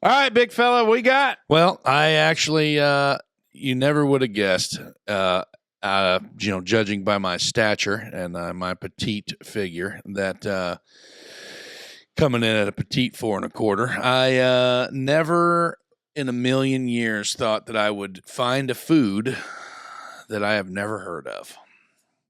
All right, big fella, what we got? Well, I actually, you never would have guessed, judging by my stature and my petite figure, that coming in at a petite 4.25, I never in a million years thought that I would find a food that I have never heard of.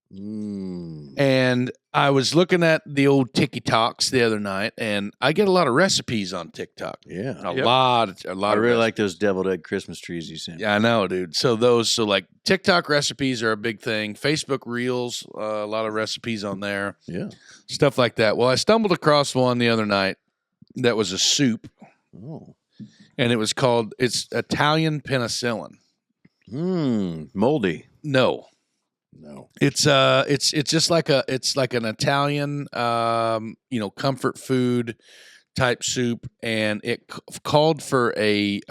And I was looking at the old TikToks the other night, and I get a lot of recipes on TikTok. Yeah. A lot. I really like those deviled egg Christmas trees you sent. Yeah, I know, dude. So like TikTok recipes are a big thing. Facebook Reels, a lot of recipes on there. Yeah. Stuff like that. Well, I stumbled across one the other night that was a soup. Oh. And it's Italian penicillin. Moldy. No. It's just like an Italian comfort food type soup, and it called for a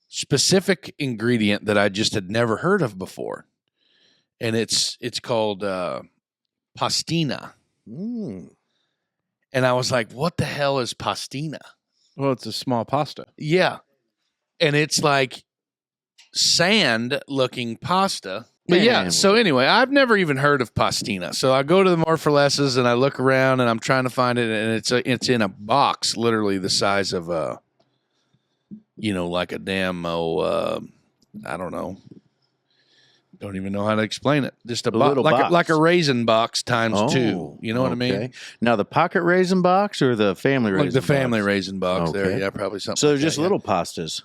specific ingredient that I just had never heard of before, and it's called pastina. And I was like, what the hell is pastina? Well, it's a small pasta. Yeah, and it's like sand looking pasta. But yeah, so anyway, I've never even heard of pastina. So I go to the More for Lesses and I look around and I'm trying to find it, and it's in a box, literally the size of like a damn I don't know. Don't even know how to explain it. Just a little box. Like a raisin box times 2. You know what I mean? Now the pocket raisin box or the family raisin box? Like the family raisin box there. Yeah, probably something. So like just that, little pastas.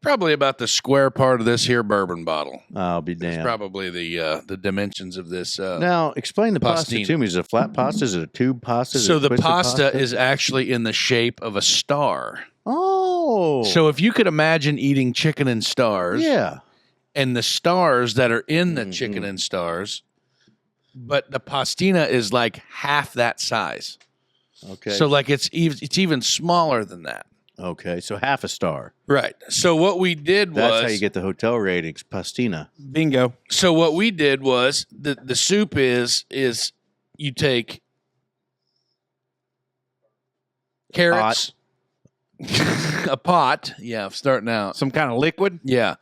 Probably about the square part of this here bourbon bottle. I'll be damned. It's probably the dimensions of this. Now, explain the pasta to me. Is it a flat pasta? Is it a tube pasta? So the pasta is actually in the shape of a star. Oh. So if you could imagine eating chicken and stars. Yeah. And the stars that are in the chicken and stars, but the pastina is like half that size. Okay. So like it's even smaller than that. Okay, so half a star. Right. So what we did was... That's how you get the hotel ratings, pastina. Bingo. So what we did was, the soup is you take carrots... a pot. Yeah, starting out. Some kind of liquid? Yeah.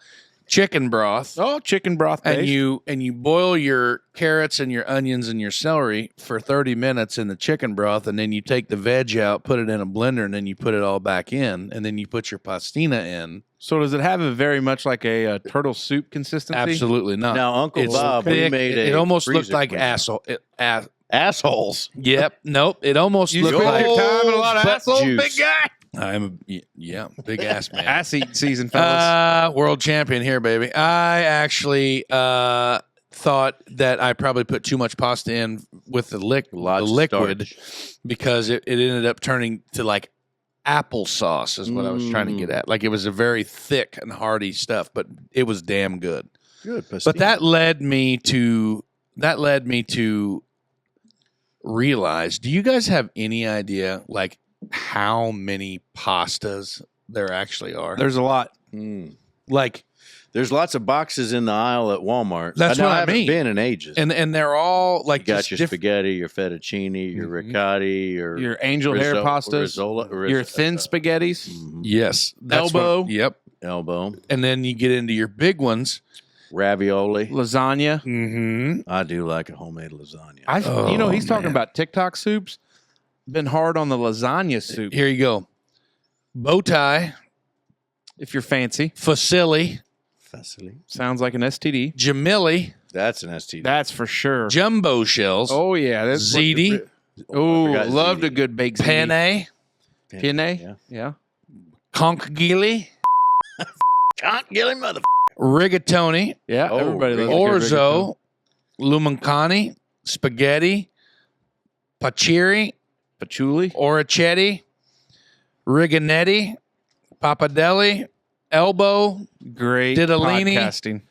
Chicken broth. Oh, chicken broth. And you boil your carrots and your onions and your celery for 30 minutes in the chicken broth, and then you take the veg out, put it in a blender, and then you put it all back in, and then you put your pastina in. So does it have a very much like a turtle soup consistency? Absolutely not. Now, Uncle Bob, we made it almost looked like assholes. Yep. Nope. It almost looked like time and a lot of assholes, big guy. I'm big ass man. Ass eating season, fellas. World champion here, baby. I actually thought that I probably put too much pasta in with the liquid because it ended up turning to like applesauce is what I was trying to get at. Like it was a very thick and hearty stuff, but it was damn good. Good, but that led me to realize. Do you guys have any idea, like, how many pastas there actually are? There's a lot. Like, there's lots of boxes in the aisle at Walmart. That's what I haven't mean. Been in ages, and they're all like you got your spaghetti, your fettuccine, your ricotta, your angel hair pastas, your thin spaghettis. Yes, elbow. Elbow. And then you get into your big ones. Ravioli, lasagna. I do like a homemade lasagna. He's talking about TikTok soups. Been hard on the lasagna soup. Here you go. Bow tie. If you're fancy. Fusilli. Sounds like an STD. Jamili. That's an STD. That's for sure. Jumbo shells. Oh, yeah. That's ziti. Oh, loved a good baked ziti. Penne. Yeah. Conchigili. Conchigili, motherfucker. Rigatoni. Yeah, everybody loves orzo. Lumancani. Spaghetti. Paccheri. Patchouli. Oricetti. Riganetti. Papadelli. Elbow. Great Ditalini. podcasting.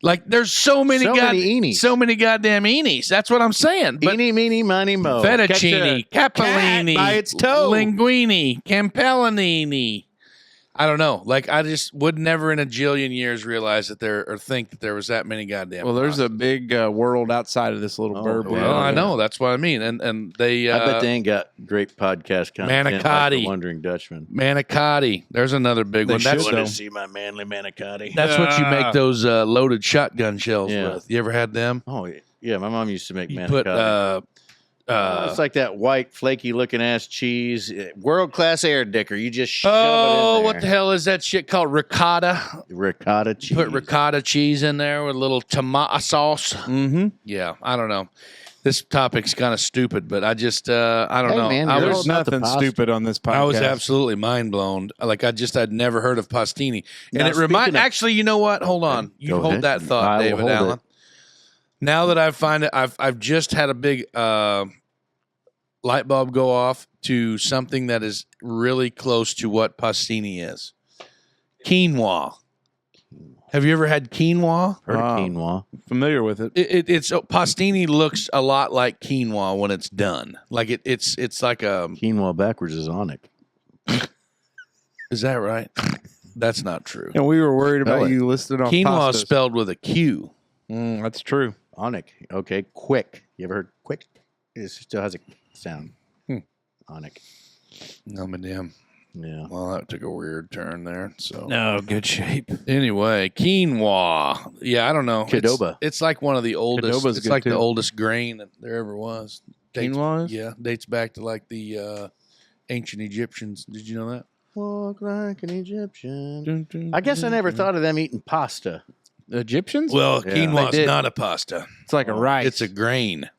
Like, there's so many goddamn eenies. That's what I'm saying. But eenie, meenie, miny, mo. Fettuccine, capellini, by its toe. linguine, campellanini, I don't know. Like, I just would never in a jillion years realize that or think that there was that many goddamn. Well, there's pastas. a big world outside of this little burb. Well, I know. That's what I mean. And they. I bet they ain't got great podcast content like Manicotti. the Wandering Dutchman. Manicotti. There's another big one. That's want to see my manly manicotti. That's what you make those loaded shotgun shells Yeah. with. You ever had them? Oh yeah, my mom used to make You manicotti. put It's like that white, flaky looking ass cheese. World class air dicker. You just shove it in there. what the hell is that shit called? Ricotta. Ricotta cheese. Put ricotta cheese in there with a little tomato sauce. Mm-hmm. Yeah, I don't know. This topic's kind of stupid, but I just I don't Hey, know. man, I you're There's was about the nothing pasta. stupid on this podcast. I was absolutely mind blown. Like I'd never heard of Pastini, and Now, it remind. speaking of- Actually, you know what? Hold on. You Go hold ahead. that thought, I will David hold Allen. it. Now that I find it, I've just had a big light bulb go off to something that is really close to what Pastini is. Quinoa. Have you ever had quinoa? Heard of quinoa. familiar with it. It's Pastini looks a lot like quinoa when it's done. Like it's like a. Quinoa backwards is onic. Is that right? That's not true. And we were worried about Really? you listed on Quinoa is pastas. spelled with a Q. That's true. Onic. Okay. Quick. You ever heard quick? It still has a sound. Onic. No, damn. Yeah. Well, that took a weird turn there. So No, good shape. anyway, quinoa. Yeah, I don't know. Qdoba. It's like one of the oldest. Qdoba's It's good, like too. the oldest grain that there ever was. Quinoa is? Yeah, dates back to like the ancient Egyptians. Did you know that? Walk like an Egyptian. Dun, dun, I guess I dun, never dun. thought of them eating pasta. The Egyptians? Well, Yeah. quinoa They is did. not a pasta. It's like a rice. It's a grain.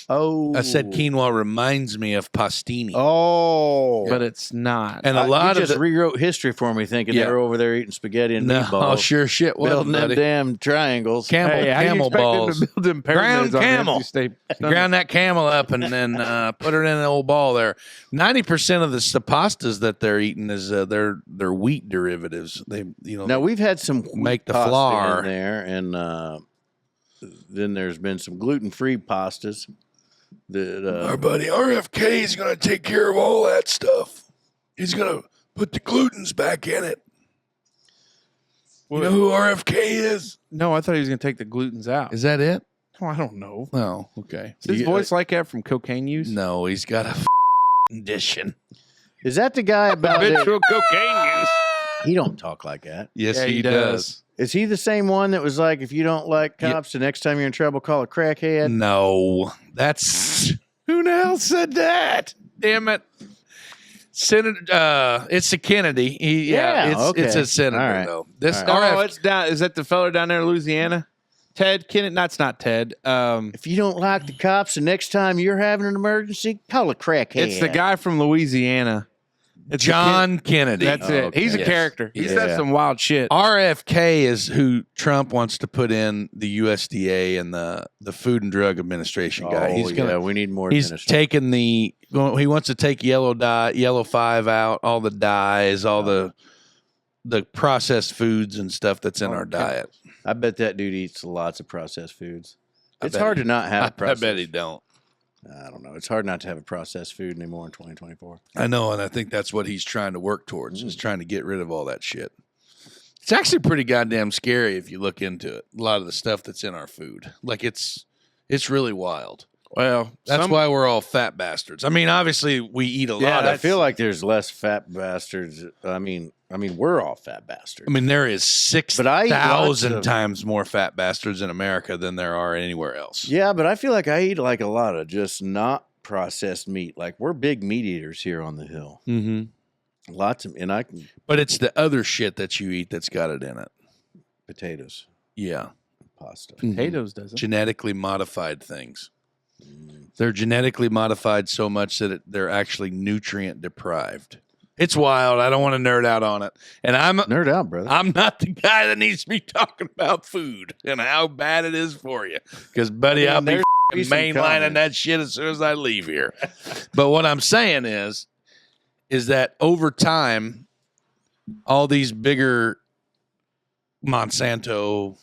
Oh. I said quinoa reminds me of pastini. Oh. but it's not. And a lot you of just the, rewrote history for me thinking Yeah. they were over there eating spaghetti and no, meatballs. sure shit was building them buddy. damn triangles. Camel, Hey, how do you camel expect balls. them to build them pyramids Ground on camel. empty state? Ground that camel up and then put her in an old ball there. 90% of the pastas that they're eating is they're wheat derivatives. They Now we've had some wheat Make the pasta flour. in there, and then there's been some gluten-free pastas. That our buddy RFK is going to take care of all that stuff. He's going to put the glutens back in it. You know who RFK is? No, I thought he was going to take the glutens out. Is that it? Oh, I don't know. Oh, okay. Is his You- voice like that from cocaine use? No, he's got a condition. is that the guy about it? Habitual cocaine use. He don't talk like that. Yes, Yeah, he does. Is he the same one that was like, if you don't like cops, the next time you're in trouble, call a crackhead? No, that's who the hell said that? Damn it, Senator. It's a Kennedy. It's a senator All right. though. This All right. Oh, it's down. Is that the fella down there in Louisiana? Ted Kennedy? That's not Ted. If you don't like the cops, the next time you're having an emergency, call a crackhead. It's the guy from Louisiana. It's John Kennedy. That's it. Okay. He's a Yes. character. He said Yeah. some wild shit. RFK is who Trump wants to put in the USDA and the Food and Drug Administration guy. Oh, He's gonna. we need more He's administrators. taking he wants to take yellow 5 out, all the dyes, all the processed foods and stuff that's in our diet. I bet that dude eats lots of processed foods. I It's bet hard he- to not have I processed. bet he don't. I don't know. It's hard not to have a processed food anymore in 2024. I know, and I think that's what he's trying to work towards, is trying to get rid of all that shit. It's actually pretty goddamn scary if you look into it. A lot of the stuff that's in our food. Like it's really wild. Well, That's why we're all fat bastards. I mean, obviously we eat a lot I of feel like there's less fat bastards. I mean, we're all fat bastards. I mean, there is But I eat lots 6,000 of- times more fat bastards in America than there are anywhere else. Yeah, but I feel like I eat like a lot of just not processed meat. Like we're big meat eaters here on the hill. Mm-hmm. Lots of, and I can But it's the other shit that you eat that's got it in it. potatoes, Yeah. pasta. potatoes doesn't. Genetically modified things. They're genetically modified so much that they're actually nutrient deprived. It's wild. I don't want to nerd out on it. And Nerd out, brother. I'm not the guy that needs to be talking about food and how bad it is for you. Because, buddy, I I'll mean, be there's some mainlining comments. that shit as soon as I leave here. But what I'm saying is that over time, all these bigger Monsanto,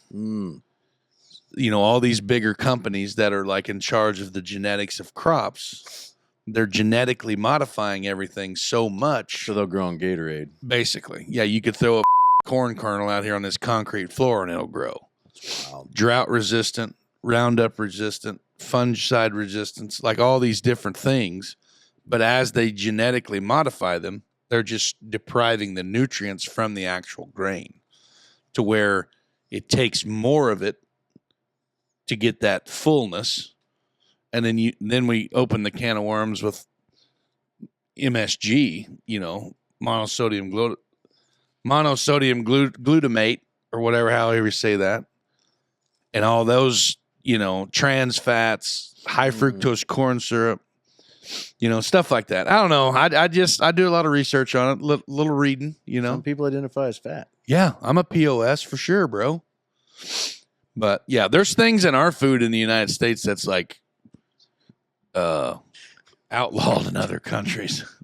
all these bigger companies that are like in charge of the genetics of crops, they're genetically modifying everything so much. So they'll grow on Gatorade. Basically, yeah, you could throw a corn kernel out here on this concrete floor and it'll grow. Wow. Drought resistant, Roundup resistant, fungicide resistance, like all these different things. But as they genetically modify them, they're just depriving the nutrients from the actual grain to where it takes more of it to get that fullness. And then we open the can of worms with MSG, monosodium glutamate or whatever, however you say that. And all those, trans fats, high fructose corn syrup, stuff like that. I don't know. I do a lot of research on it, little reading, Some people identify as fat. Yeah, I'm a POS for sure, bro. But yeah, there's things in our food in the United States that's like outlawed in other countries.